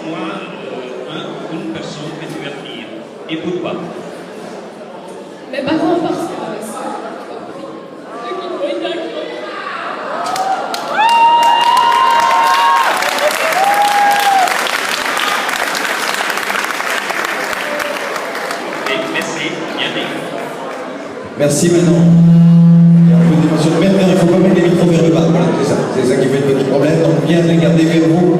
moi une personne que tu admires. Et pourquoi? Mes parents, parce que merci, bien dit. Merci Manon. Il y a un peu d'émotion. Mais il ne faut pas mettre les micros vers le bas. Voilà, c'est ça qui fait le petit problème. Donc bien les garder vers vous.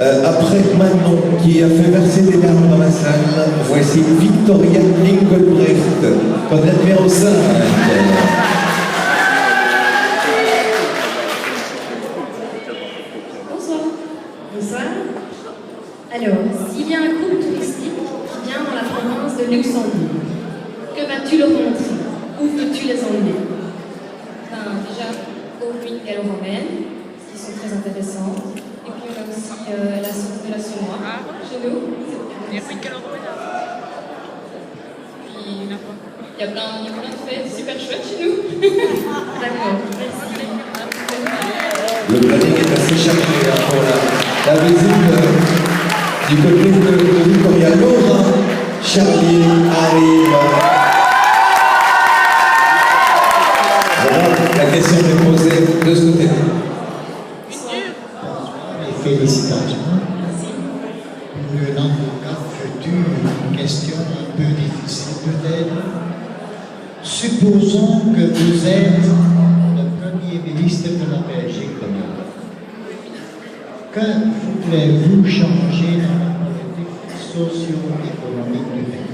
Après Manon, qui a fait verser des larmes dans la salle, voici Victoria Engelbrecht, votre numéro 5. Bonsoir. Bonsoir. Alors, s'il y a un couple touristique qui vient dans la province de Luxembourg, que vas-tu leur montrer? Où veux-tu les emmener? Déjà, aux ruines gallo-romaines, qui sont très intéressantes. Et puis on a aussi la circulation noire chez nous. Les ruines gallo-romaines. Puis il y a plein de fêtes super chouettes chez nous. D'accord, merci. Le planning est assez chargé pour la visite du côté de Victoria. Laura, Charlie arrive. Voilà, la question est posée de ce côté-là. Félicitations. Une langue future, une question un peu difficile peut-être. Supposons que vous êtes le Premier ministre de la Belgique demain. Que voulez-vous changer dans la politique socio-économique du pays?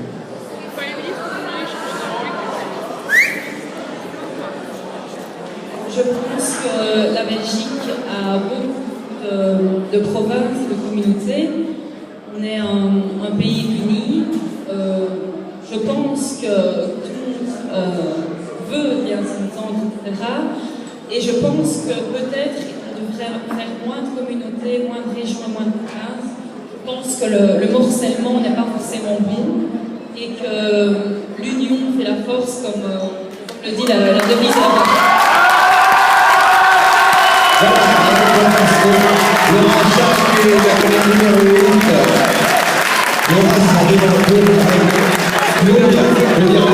Je pense que la Belgique a beaucoup de provinces, de communautés. On est un pays uni. Je pense que tout le monde veut bien s'entendre, etc. Et je pense que peut-être on devrait faire moins de communautés, moins de régions et moins de provinces. Je pense que le morcellement n'est pas forcément bon et que l'union fait la force, comme le dit la devise de la Laura Charles, la numéro 8. Laura s'arrive un peu avec Claudia.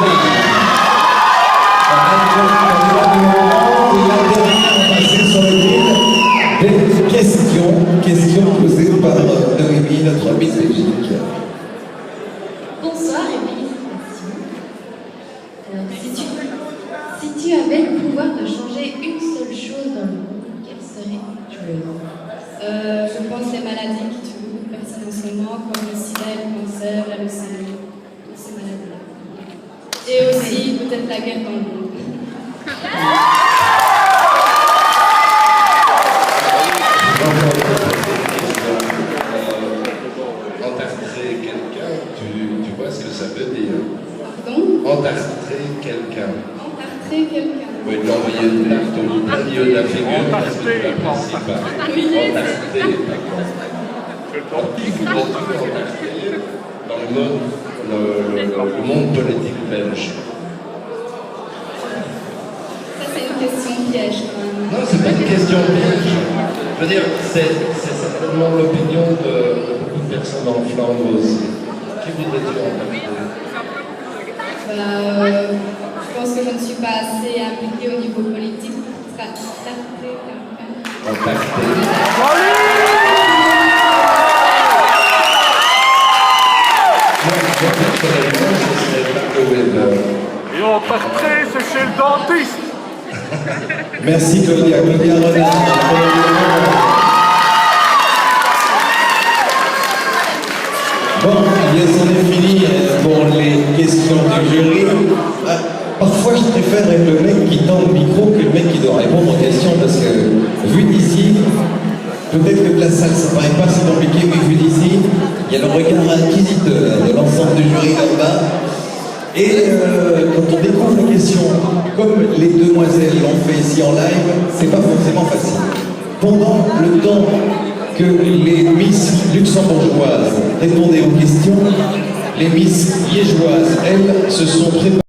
La dernière passée sur le guide des questions posées par Noémie, notre Miss Belgique. Bonsoir et félicitations. Si tu avais le pouvoir de changer une seule chose dans le monde, quelle serait-tu? Je pense les maladies qui tuent beaucoup de personnes en ce moment, comme le sida, le cancer, la leucémie, toutes ces maladies-là. Et aussi peut-être la guerre dans le monde. Entartrer quelqu'un, tu vois ce que ça veut dire? Pardon? Entartrer quelqu'un. Entartrer quelqu'un. Oui, l'envoyer plutôt au plein milieu de la figure parce que tu l'apprécies pas. Entartrer, dans le monde politique belge. Ça, c'est une question piège quand même. Non, c'est pas une question piège. Je veux dire, c'est certainement l'opinion de beaucoup de personnes en Flandre aussi. Qui voudrais-tu entartrer? Je pense que je ne suis pas assez impliquée au niveau politique pour entarter quelqu'un. Entarter. Moi, personnellement, je serais Paco Weber. Et entartrer, c'est chez le dentiste. Merci Claudia. Claudia Renard. Bon, bien c'en est fini pour les questions du jury. Parfois, je préfère être le mec qui tend le micro que le mec qui doit répondre aux questions parce que, vu d'ici, peut-être que de la salle, ça paraît pas si compliqué, mais vu d'ici, il y a le regard inquisiteur de l'ensemble du jury là-bas. Et quand on découvre la question, comme les demoiselles l'ont fait ici en live, c'est pas forcément facile. Pendant le temps que les Miss luxembourgeoises répondaient aux questions, les Miss liégeoises, elles, se sont préparées.